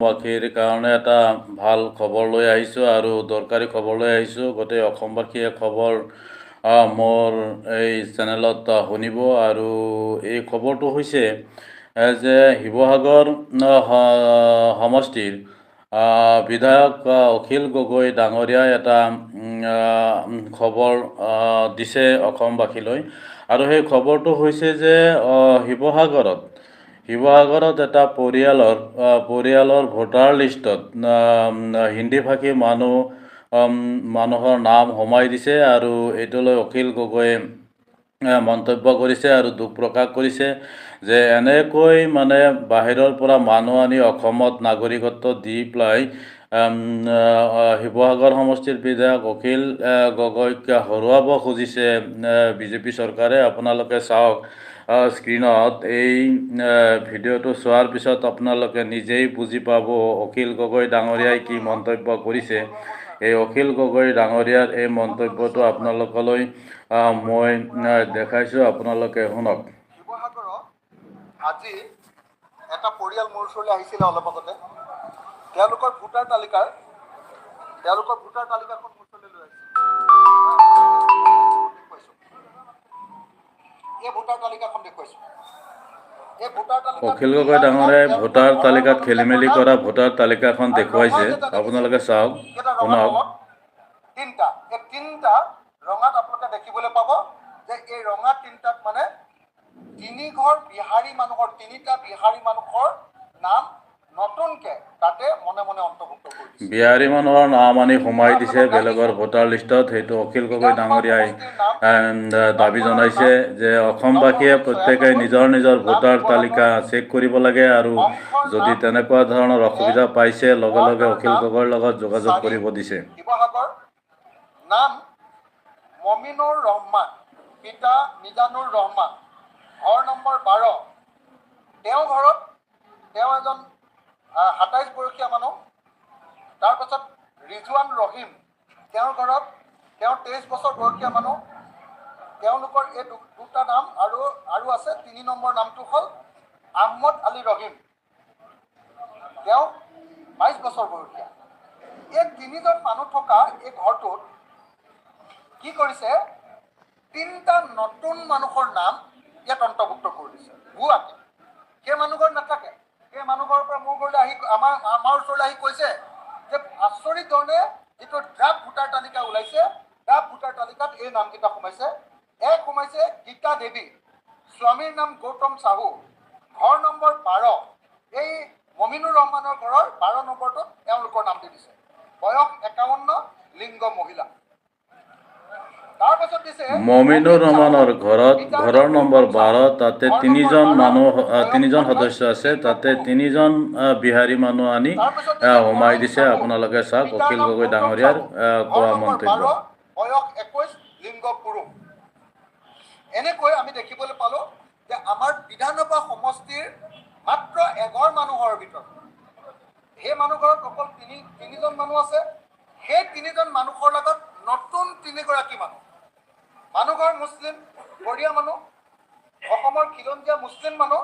বাসীৰ কাৰণে এটা ভাল খবৰ লৈ আহিছোঁ আৰু দৰকাৰী খবৰ লৈ আহিছোঁ। গোটেই অসমবাসীয়ে খবৰ মোৰ এই চেনেলত শুনিব। আৰু এই খবৰটো হৈছে যে শিৱসাগৰ সমষ্টিৰ বিধায়ক অখিল গগৈ ডাঙৰীয়াই এটা খবৰ দিছে অসমবাসীলৈ। আৰু সেই খবৰটো হৈছে যে শিৱসাগৰত এটা পৰিয়ালৰ ভোটাৰ লিষ্টত হিন্দীভাষী মানুহৰ নাম সোমাই দিছে। আৰু এইটোলৈ অখিল গগৈয়ে মন্তব্য কৰিছে আৰু দুখ প্ৰকাশ কৰিছে যে এনেকৈ বাহিৰৰ পৰা মানুহ আনি অসমত নাগৰিকত্ব দি পেলাই শিৱসাগৰ সমষ্টিৰ বিধায়ক অখিল গগৈক হৰুৱাব খুজিছে বিজেপি চৰকাৰে। আপোনালোকে চাওক স্ক্ৰীনত এই ভিডিঅ'টো চোৱাৰ পিছত আপোনালোকে নিজেই বুজি পাব অখিল গগৈ ডাঙৰীয়াই কি মন্তব্য কৰিছে। এই অখিল গগৈ ডাঙৰীয়াৰ এই মন্তব্যটো আপোনালোকলৈ মই দেখাইছোঁ, আপোনালোকে শুনক। শিৱসাগৰত আজি এটা পৰিয়াল মোৰ ওচৰলৈ আহিছিলে অলপ আগতে। তেওঁলোকৰ ভোটাৰ তালিকাখন মোৰ ওচৰলৈ লৈ আহিছে। এই ভোটাৰ তালিকাখন দেখুৱাইছোঁ। অখিল গগৈ ডাঙৰীয়াই ভোটাৰ তালিকাত খেলি মেলি কৰা ভোটাৰ তালিকাখন দেখুৱাইছে, আপোনালোকে চাওক শুনক। তিনিটা ৰঙাত আপোনালোকে দেখিবলৈ পাব যে এই ৰঙা তিনিটাত তিনিটা বিহাৰী মানুহৰ নাম নতুনকে তাতে মনে মনে অন্তৰ্ভুক্ত কৰিছে। বিহাৰী মানুহৰ নাম আনি সোমাই দিছে বেলেগৰ ভোটাৰ লিষ্টত। সেইটো অখিল গগৈ ডাঙৰীয়াই দাবী জনাইছে যে অসমবাসীয়ে প্ৰত্যেকে নিজৰ নিজৰ ভোটাৰ তালিকা চেক কৰিব লাগে। আৰু যদি তেনেকুৱা ধৰণৰ অসুবিধা পাইছে লগে লগে অখিল গগৈৰ লগত যোগাযোগ কৰিব দিছে। শিৱসাগৰ নাম মমিনুৰ ৰহমান, পিতা মিজানুৰ ৰহমান, ঘৰ নম্বৰ 12। তেওঁ এজন 27 বয়সীয়া মানুহ। তাৰপাছত ৰিজৱান ৰহিম, তেওঁৰ ঘৰত 23 বছৰ বয়সীয়া মানুহ। তেওঁলোকৰ এই দুটা নাম আৰু আছে। 3 নম্বৰ নামটো হ'ল আহমদ আলী ৰহিম, তেওঁ 22 বছৰ বয়সীয়া। এই তিনিজন মানুহ থকা এই ঘৰটোত কি কৰিছে, তিনিটা নতুন মানুহৰ নাম ইয়াত অন্তৰ্ভুক্ত কৰি দিছে ভুৱাকে। সেই মানুহঘৰ নাথাকে। সেই মানুহঘৰৰ পৰা মোৰ ঘৰলৈ আহি আমাৰ ওচৰলৈ আহি কৈছে যে আচৰিত ধৰণে যিটো ড্ৰাফ্ট ভোটাৰ তালিকা ওলাইছে, ড্ৰাফ্ট ভোটাৰ তালিকাত এই নামকেইটা সোমাইছে। এক সোমাইছে গীতা দেৱী, স্বামীৰ নাম গৌতম চাহু, ঘৰ নম্বৰ 12। এই মমিনুৰ ৰহমানৰ ঘৰৰ 12 নম্বৰটোত তেওঁলোকৰ নাম দি দিছে। বয়স 51, লিংগ মহিলা। মমিনুৰ ৰহমানৰ ঘৰৰ নম্বৰ 12, তাতে তিনিজন সদস্য আছে। তাতে 3জন বিহাৰী মানুহ আনি সোমাই দিছে। আপোনালোকে চাওক অখিল গগৈ ডাঙৰীয়াৰ কোৱা মন্তব্য। বয়স 21, লিংগ পুৰুষ। এনেকৈ আমি দেখিবলৈ পালো যে আমাৰ বিধানসভা সমষ্টিৰ মাত্ৰ এঘৰ মানুহৰ ভিতৰত সেই মানুহঘৰত অকল তিনিজন মানুহ আছে। সেই 3জন মানুহৰ লগত নতুন 3গৰাকী মানুহঘৰ মুছলিম, বঢ়িয়া মানুহ, অসমৰ খিলঞ্জীয়া মুছলিম মানুহ।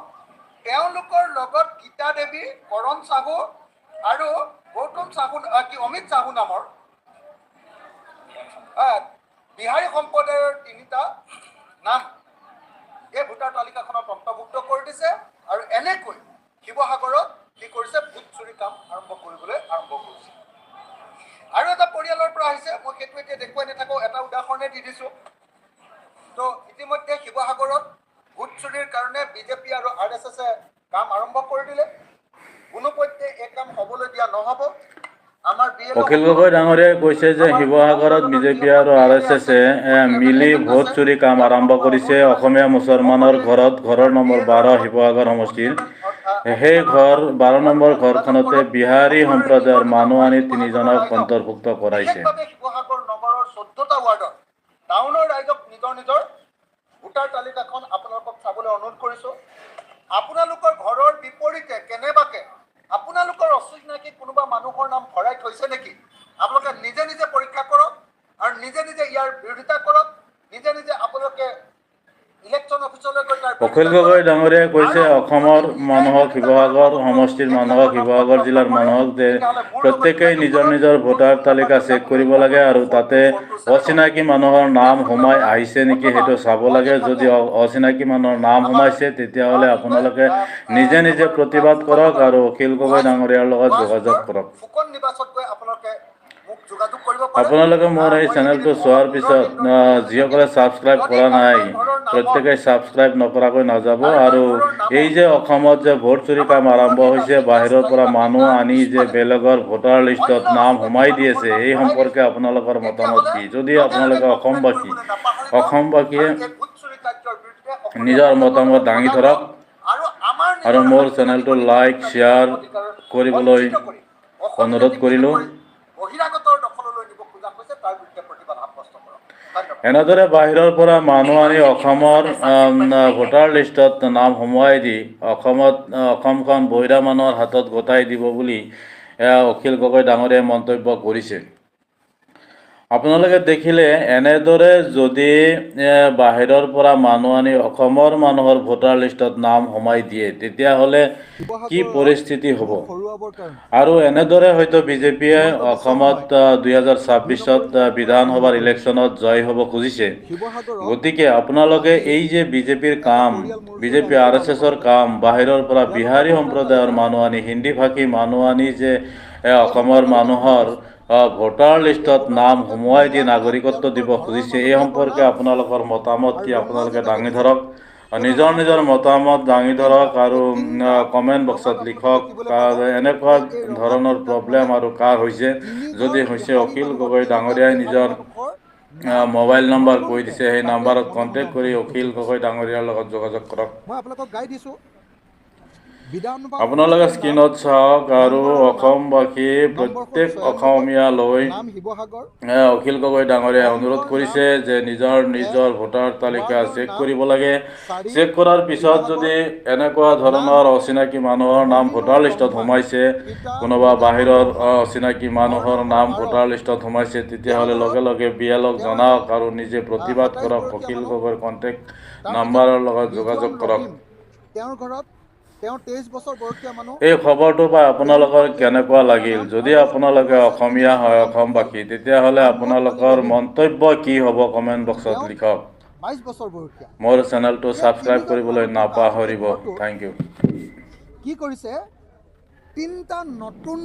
তেওঁলোকৰ লগত গীতা দেৱী, কৰণ চাহু আৰু গৌতম চাহু অমিত চাহু নামৰ বিহাৰী সম্প্ৰদায়ৰ 3টা নাম এই ভোটাৰ তালিকাখনত অন্তৰ্ভুক্ত কৰি দিছে। আৰু এনেকৈ শিৱসাগৰত কি কৰিছে, ভোট চুৰি কাম আৰম্ভ কৰিছে। আৰু এটা পৰিয়ালৰ পৰা আহিছে, মই সেইটো এতিয়া দেখুৱাই নাথাকোঁ, এটা উদাহৰণে দি দিছোঁ। তো ইতিমধ্যে শিৱসাগৰত ভোট চুৰিৰ কাৰণে বিজেপি আৰু RSSে কাম আৰম্ভ কৰি দিলে। কোনোপধ্যে এই কাম হ'বলৈ দিয়া নহ'ব। অখিল গগৈ ডাঙৰীয়াই কৈছে যে শিৱসাগৰত বিজেপি আৰু RSSে মিলি ভোট চুৰি কাম আৰম্ভ কৰিছে। অসমীয়া মুছলমানৰ ঘৰৰ নম্বৰ 12 শিৱসাগৰ সমষ্টিৰ। সেই 12 নম্বৰ ঘৰখনতে বিহাৰী সম্প্ৰদায়ৰ মানুহ আনি 3জনক অন্তৰ্ভুক্ত কৰাইছে। শিৱসাগৰ নগৰৰ 14টা ৱাৰ্ডত টাউনৰ ৰাইজক নিজৰ ভোটাৰ তালিকাখন আপোনালোকক চাবলৈ অনুৰোধ কৰিছোঁ। আপোনালোকৰ ঘৰৰ বিপৰীতে কেনেবাকে আপোনালোকৰ অচিনাকি কোনোবা মানুহৰ নাম ভৰাই থৈছে নেকি, আপোনালোকে নিজে পৰীক্ষা কৰক আৰু নিজে ইয়াৰ বিৰোধিতা কৰক। নিজে আপোনালোকে ইলেকশ্যন অফিচলৈ অফিচলৈ গৈ তাৰ অখিল গগৈ ডাঙৰীয়াই কৈছে অসমৰ মানুহক শিৱসাগৰ সমষ্টিৰ মানুহক শিৱসাগৰ জিলাৰ মানুহক যে প্ৰত্যেকেই নিজৰ নিজৰ ভোটাৰ তালিকা চেক কৰিব লাগে আৰু তাতে অচিনাকি মানুহৰ নাম সোমাই আহিছে নেকি সেইটো চাব লাগে। যদি অচিনাকি মানুহৰ নাম সোমাইছে তেতিয়াহ'লে আপোনালোকে নিজে নিজে প্ৰতিবাদ কৰক আৰু অখিল গগৈ ডাঙৰীয়াৰ লগত যোগাযোগ কৰক। ফুকন নিবাসত গৈ আপোনালোকে মোক যোগাযোগ কৰিব পাৰে। আপোনালোকে মোৰ এই চেনেলটো চোৱাৰ পিছত যিসকলে ছাবস্ক্ৰাইব কৰা নাই প্ৰত্যেকে ছাবস্ক্ৰাইব নকৰাকৈ নাযাব। আৰু এই যে অসমত যে ভোট চুৰি কাম আৰম্ভ হৈছে, বাহিৰৰ পৰা মানুহ আনি যে বেলেগৰ ভোটাৰ লিষ্টত নাম সোমাই দি আছে, এই সম্পৰ্কে আপোনালোকৰ মতামত কি? যদি আপোনালোকে অসমবাসীয়ে নিজৰ মতামত দাঙি ধৰক আৰু মোৰ চেনেলটো লাইক শ্বেয়াৰ কৰিবলৈ অনুৰোধ কৰিলোঁ। বহিৰাগতৰ দখললৈ নিব খোজা হৈছে তাৰ বিৰুদ্ধে প্ৰতিবাদ সাব্যস্ত কৰক। ধন্যবাদ। এনেদৰে বাহিৰৰ পৰা মানুহ আনি অসমৰ ভোটাৰ লিষ্টত নাম সোমোৱাই দি অসমখন বহিৰা মানুহৰ হাতত গতাই দিব বুলি অখিল গগৈ ডাঙৰীয়াই মন্তব্য কৰিছে। আপোনালোকে দেখিলে এনেদৰে যদি বাহিৰৰ পৰা মানুহ আনি অসমৰ মানুহৰ ভোটাৰ লিষ্টত নাম সোমাই দিয়ে তেতিয়াহ'লে কি পৰিস্থিতি হ'ব? আৰু এনেদৰে হয়তো বিজেপিয়ে অসমত 2026ত বিধানসভাৰ ইলেকশ্যনত জয় হ'ব খুজিছে। গতিকে আপোনালোকে এই যে বিজেপিৰ কাম, বিজেপি RSSৰ কাম, বাহিৰৰ পৰা বিহাৰী সম্প্ৰদায়ৰ মানুহ আনি, হিন্দী ভাষী মানুহ আনি যে অসমৰ মানুহৰ ভোটাৰ লিষ্টত নাম সোমোৱাই দি নাগৰিকত্ব দিব খুজিছে, এই সম্পৰ্কে আপোনালোকৰ মতামত কি? আপোনালোকে দাঙি ধৰক, নিজৰ নিজৰ মতামত দাঙি ধৰক আৰু কমেণ্ট বক্সত লিখক এনেকুৱা ধৰণৰ প্ৰব্লেম আৰু কাৰ হৈছে। যদি হৈছে অখিল গগৈ ডাঙৰীয়াই নিজৰ মোবাইল নম্বৰ কৈ দিছে, সেই নাম্বাৰত কণ্টেক্ট কৰি অখিল গগৈ ডাঙৰীয়াৰ লগত যোগাযোগ কৰক। মই আপোনালোকক গাই দিছোঁ। আপোনালোকে স্ক্ৰীনত চাওক আৰু অসমবাসী প্ৰত্যেক অসমীয়ালৈ অখিল গগৈ ডাঙৰীয়াই অনুৰোধ কৰিছে যে নিজৰ নিজৰ ভোটাৰ তালিকা চেক কৰিব লাগে। চেক কৰাৰ পিছত যদি এনেকুৱা ধৰণৰ অচিনাকি মানুহৰ নাম ভোটাৰ লিষ্টত সোমাইছে, কোনোবা বাহিৰৰ অচিনাকি মানুহৰ নাম ভোটাৰ লিষ্টত সোমাইছে, তেতিয়াহ'লে লগে লগে BLOক জনাওক আৰু নিজে প্ৰতিবাদ কৰক। অখিল গগৈৰ কণ্টেক্ট নাম্বাৰৰ লগত যোগাযোগ কৰক। তেওঁৰ ঘৰত তেওঁ 23 বছৰ বয়সীয়া মানুহ। এই খবৰটো পাই আপোনালোকৰ কেনেকুৱা লাগিল? যদি আপোনালোকে অসমীয়া হয়, অসমবাসী, তেতিয়াহ'লে আপোনালোকৰ মন্তব্য কি হ'ব কমেণ্ট বক্সত লিখক। 22 বছৰ বয়সীয়া। মোৰ চেনেলটো ছাবস্ক্ৰাইব কৰিবলৈ নাপাহৰিব। Thank you. কি কৰিছে? 3টা নতুন